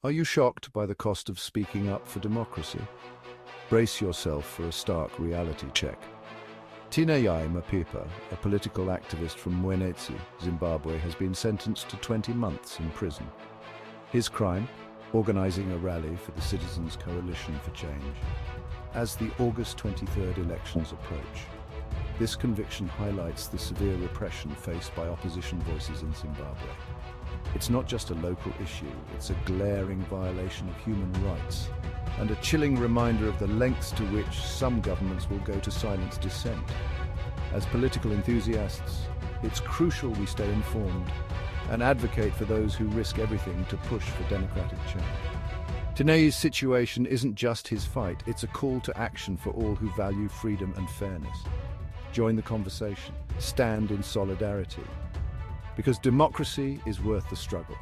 Are you shocked by the cost of speaking up for democracy? Brace yourself for a stark reality check. Tinayai Mapipa, a political activist from Mwenezi, Zimbabwe, has been sentenced to 20 months in prison. His crime? Organizing a rally for the Citizens' Coalition for Change. As the August 23rd elections approach, this conviction highlights the severe repression faced by opposition voices in Zimbabwe. It's not just a local issue, it's a glaring violation of human rights, and a chilling reminder of the lengths to which some governments will go to silence dissent. As political enthusiasts, it's crucial we stay informed and advocate for those who risk everything to push for democratic change. Tinayai's situation isn't just his fight, it's a call to action for all who value freedom and fairness. Join the conversation, stand in solidarity, because democracy is worth the struggle.